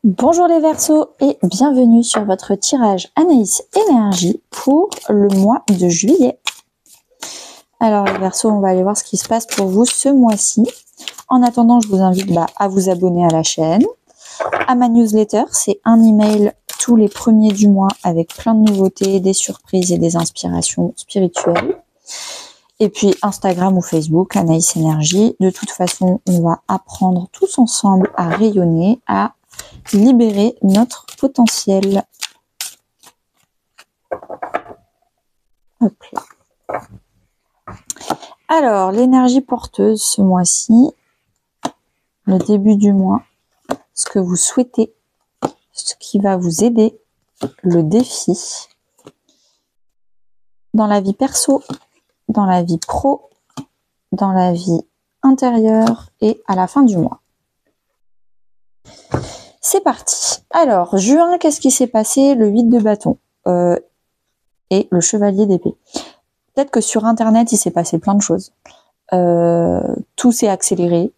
Bonjour les Verseaux et bienvenue sur votre tirage Anaïs Énergie pour le mois de juillet. Alors les Verseaux, on va aller voir ce qui se passe pour vous ce mois-ci. En attendant, je vous invite à vous abonner à la chaîne, à ma newsletter. C'est un email tous les premiers du mois avec plein de nouveautés, des surprises et des inspirations spirituelles. Et puis Instagram ou Facebook, Anaïs Énergie. De toute façon, on va apprendre tous ensemble à rayonner, à libérer notre potentiel. Hop là. Alors, l'énergie porteuse ce mois-ci, le début du mois, ce que vous souhaitez, ce qui va vous aider, le défi, dans la vie perso, dans la vie pro, dans la vie intérieure et à la fin du mois. C'est parti. Alors, juin, qu'est-ce qui s'est passé? Le 8 de bâton et le chevalier d'épée. Peut-être que sur Internet, il s'est passé plein de choses. Tout s'est accéléré.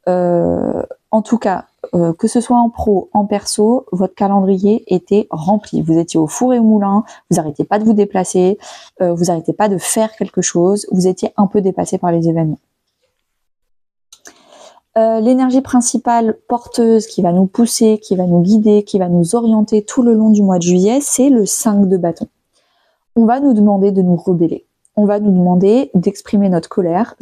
En tout cas, que ce soit en pro, en perso, votre calendrier était rempli. Vous étiez au four et au moulin, vous n'arrêtez pas de vous déplacer, vous n'arrêtez pas de faire quelque chose, vous étiez un peu dépassé par les événements. L'énergie principale porteuse qui va nous pousser, qui va nous guider, qui va nous orienter tout le long du mois de juillet, c'est le 5 de bâton. On va nous demander de nous rebeller. On va nous demander d'exprimer notre colère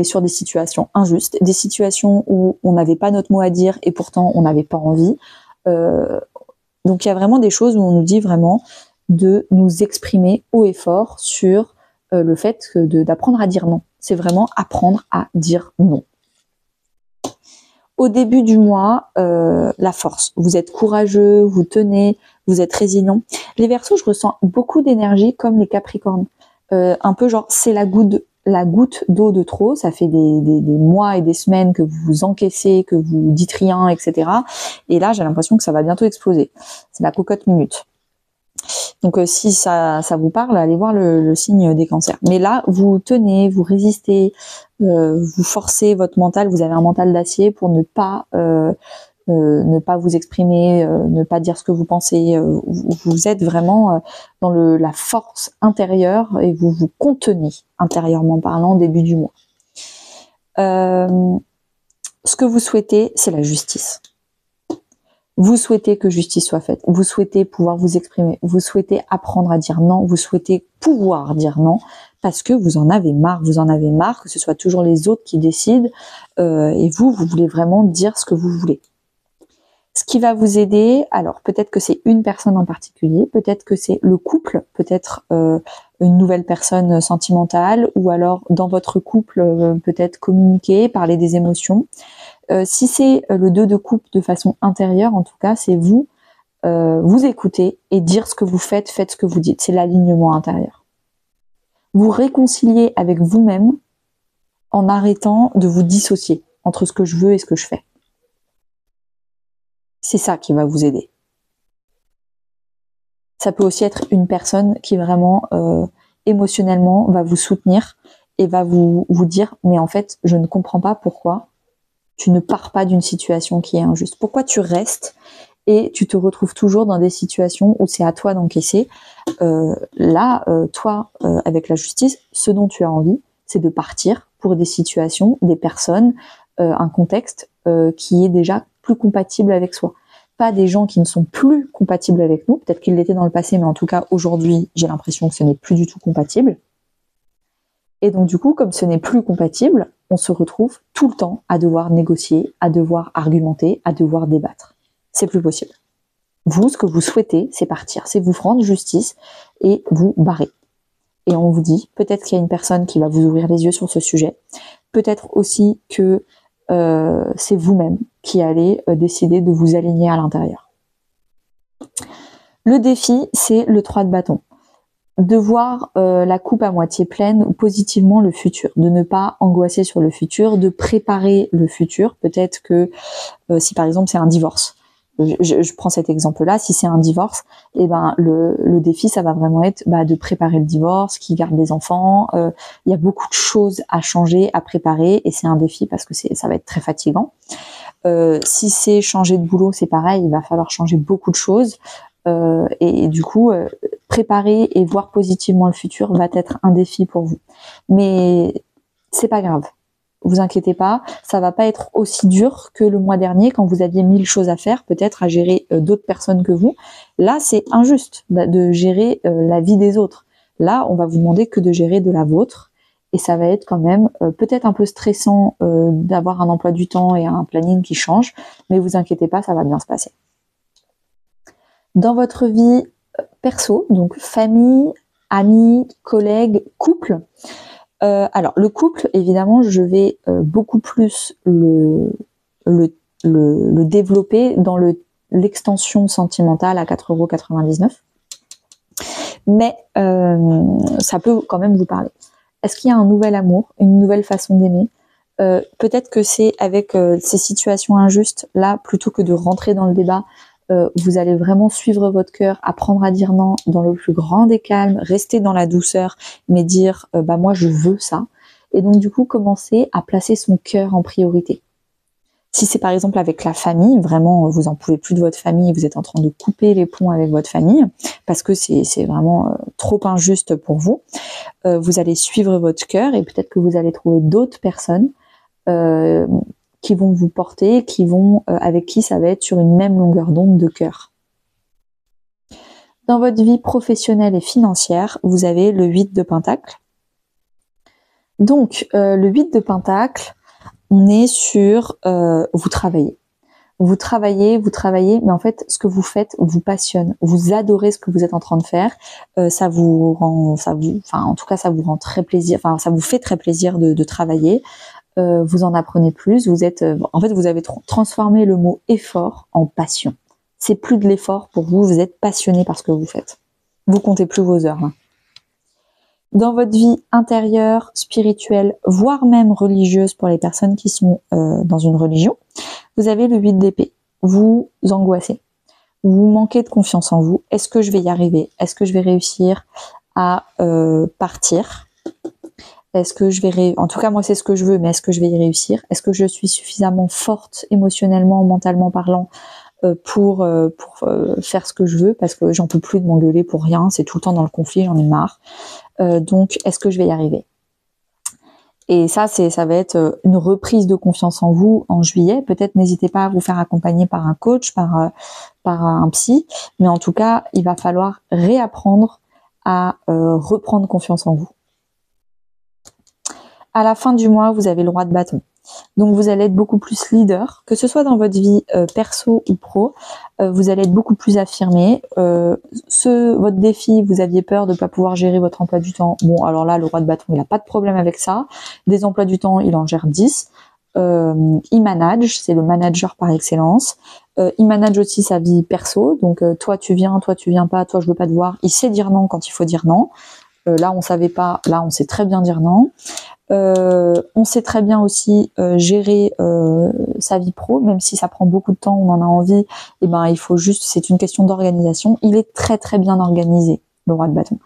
sur des situations injustes, des situations où on n'avait pas notre mot à dire et pourtant on n'avait pas envie. Donc il y a vraiment des choses où on nous dit vraiment de nous exprimer haut et fort sur le fait d'apprendre à dire non. C'est vraiment apprendre à dire non. Au début du mois, la force. Vous êtes courageux, vous tenez, vous êtes résilient. Les Verseaux, je ressens beaucoup d'énergie comme les Capricornes. Un peu genre, c'est la goutte d'eau de trop. Ça fait des mois et des semaines que vous encaissez, que vous dites rien, etc. Et là, j'ai l'impression que ça va bientôt exploser. C'est la cocotte minute. Donc si ça vous parle, allez voir le signe des cancers. Mais là, vous tenez, vous résistez, vous forcez votre mental, vous avez un mental d'acier pour ne pas vous exprimer, ne pas dire ce que vous pensez. Vous êtes vraiment dans la force intérieure et vous vous contenez intérieurement parlant au début du mois. Ce que vous souhaitez, c'est la justice. Vous souhaitez que justice soit faite, vous souhaitez pouvoir vous exprimer, vous souhaitez apprendre à dire non, vous souhaitez pouvoir dire non, parce que vous en avez marre que ce soit toujours les autres qui décident, et vous voulez vraiment dire ce que vous voulez. Ce qui va vous aider, alors peut-être que c'est une personne en particulier, peut-être que c'est le couple, peut-être une nouvelle personne sentimentale, ou alors dans votre couple, peut-être communiquer, parler des émotions. Si c'est le 2 de coupe de façon intérieure, en tout cas, c'est vous écouter et dire ce que vous faites ce que vous dites. C'est l'alignement intérieur. Vous réconcilier avec vous-même en arrêtant de vous dissocier entre ce que je veux et ce que je fais. C'est ça qui va vous aider. Ça peut aussi être une personne qui vraiment émotionnellement va vous soutenir et va vous dire « mais en fait, je ne comprends pas pourquoi tu ne pars pas d'une situation qui est injuste. Pourquoi tu restes et tu te retrouves toujours dans des situations où c'est à toi d'encaisser. Toi, avec la justice, ce dont tu as envie, c'est de partir pour des situations, des personnes, un contexte qui est déjà plus compatible avec soi. Pas des gens qui ne sont plus compatibles avec nous, peut-être qu'ils l'étaient dans le passé, mais en tout cas, aujourd'hui, j'ai l'impression que ce n'est plus du tout compatible. Et donc du coup, comme ce n'est plus compatible, on se retrouve tout le temps à devoir négocier, à devoir argumenter, à devoir débattre. C'est plus possible. Vous, ce que vous souhaitez, c'est partir, c'est vous rendre justice et vous barrer. Et on vous dit, peut-être qu'il y a une personne qui va vous ouvrir les yeux sur ce sujet, peut-être aussi que c'est vous-même qui allez décider de vous aligner à l'intérieur. Le défi, c'est le 3 de bâton. De voir la coupe à moitié pleine ou positivement le futur, de ne pas angoisser sur le futur, de préparer le futur. Peut-être que si par exemple c'est un divorce, Je prends cet exemple-là, si c'est un divorce, et ben le défi, ça va vraiment être de préparer le divorce, qui garde les enfants. Il y a beaucoup de choses à changer, à préparer, et c'est un défi parce que ça va être très fatigant. Si c'est changer de boulot, c'est pareil, il va falloir changer beaucoup de choses. Et du coup, préparer et voir positivement le futur va être un défi pour vous. Mais c'est pas grave. Vous inquiétez pas, ça va pas être aussi dur que le mois dernier quand vous aviez 1000 choses à faire, peut-être à gérer d'autres personnes que vous. Là, c'est injuste de gérer la vie des autres. Là, on va vous demander que de gérer de la vôtre. Et ça va être quand même peut-être un peu stressant d'avoir un emploi du temps et un planning qui change, mais vous inquiétez pas, ça va bien se passer. Dans votre vie perso, donc famille, amis, collègues, couple. Alors le couple, évidemment, je vais beaucoup plus le développer dans l'extension sentimentale à 4,99 €. Mais ça peut quand même vous parler. Est-ce qu'il y a un nouvel amour, une nouvelle façon d'aimer? Peut-être que c'est avec ces situations injustes, là, plutôt que de rentrer dans le débat, vous allez vraiment suivre votre cœur, apprendre à dire non dans le plus grand des calmes, rester dans la douceur, mais dire moi je veux ça. Et donc du coup, commencer à placer son cœur en priorité. Si c'est par exemple avec la famille, vraiment vous en pouvez plus de votre famille, vous êtes en train de couper les ponts avec votre famille, parce que c'est vraiment trop injuste pour vous, vous allez suivre votre cœur et peut-être que vous allez trouver d'autres personnes qui vont vous porter, avec qui ça va être sur une même longueur d'onde de cœur. Dans votre vie professionnelle et financière, vous avez le 8 de Pentacle. Donc, le 8 de Pentacle, on est sur vous travaillez. Vous travaillez, mais en fait, ce que vous faites vous passionne. Vous adorez ce que vous êtes en train de faire. Ça vous rend très plaisir. Enfin, ça vous fait très plaisir de travailler. Vous en apprenez plus. Vous avez transformé le mot effort en passion. C'est plus de l'effort pour vous. Vous êtes passionné par ce que vous faites. Vous comptez plus vos heures. Hein. Dans votre vie intérieure, spirituelle, voire même religieuse pour les personnes qui sont dans une religion, vous avez le 8 d'épée. Vous angoissez. Vous manquez de confiance en vous. Est-ce que je vais y arriver? Est-ce que je vais réussir à partir? Est-ce que je vais en tout cas, moi, c'est ce que je veux, mais est-ce que je vais y réussir? Est-ce que je suis suffisamment forte émotionnellement, mentalement parlant pour faire ce que je veux? Parce que j'en peux plus de m'engueuler pour rien. C'est tout le temps dans le conflit, j'en ai marre. Donc, est-ce que je vais y arriver? Et ça va être une reprise de confiance en vous en juillet. Peut-être n'hésitez pas à vous faire accompagner par un coach, par un psy. Mais en tout cas, il va falloir réapprendre à reprendre confiance en vous. À la fin du mois, vous avez le roi de bâton. Donc vous allez être beaucoup plus leader, que ce soit dans votre vie perso ou pro, vous allez être beaucoup plus affirmé. Votre défi, vous aviez peur de ne pas pouvoir gérer votre emploi du temps. Bon, alors là, le roi de bâton, il n'a pas de problème avec ça. Des emplois du temps, il en gère 10. Il manage, c'est le manager par excellence. Il manage aussi sa vie perso. Donc toi tu viens pas, toi je veux pas te voir. Il sait dire non quand il faut dire non. Là on savait pas, là on sait très bien dire non. On sait très bien aussi gérer sa vie pro, même si ça prend beaucoup de temps, on en a envie, et ben il faut juste, c'est une question d'organisation. Il est très très bien organisé, le roi de bâton.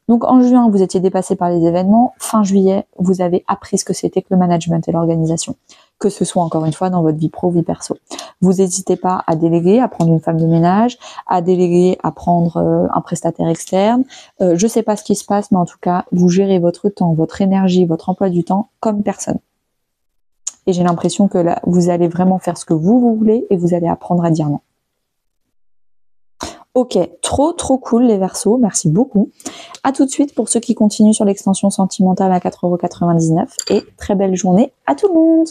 Donc en juin, vous étiez dépassé par les événements. Fin juillet, vous avez appris ce que c'était que le management et l'organisation. Que ce soit encore une fois dans votre vie pro, vie perso. Vous n'hésitez pas à déléguer, à prendre une femme de ménage, à déléguer, à prendre un prestataire externe. Je sais pas ce qui se passe, mais en tout cas, vous gérez votre temps, votre énergie, votre emploi du temps comme personne. Et j'ai l'impression que là, vous allez vraiment faire ce que vous voulez et vous allez apprendre à dire non. Ok, trop cool les Verseaux, merci beaucoup. À tout de suite pour ceux qui continuent sur l'extension sentimentale à 4,99 € et très belle journée à tout le monde.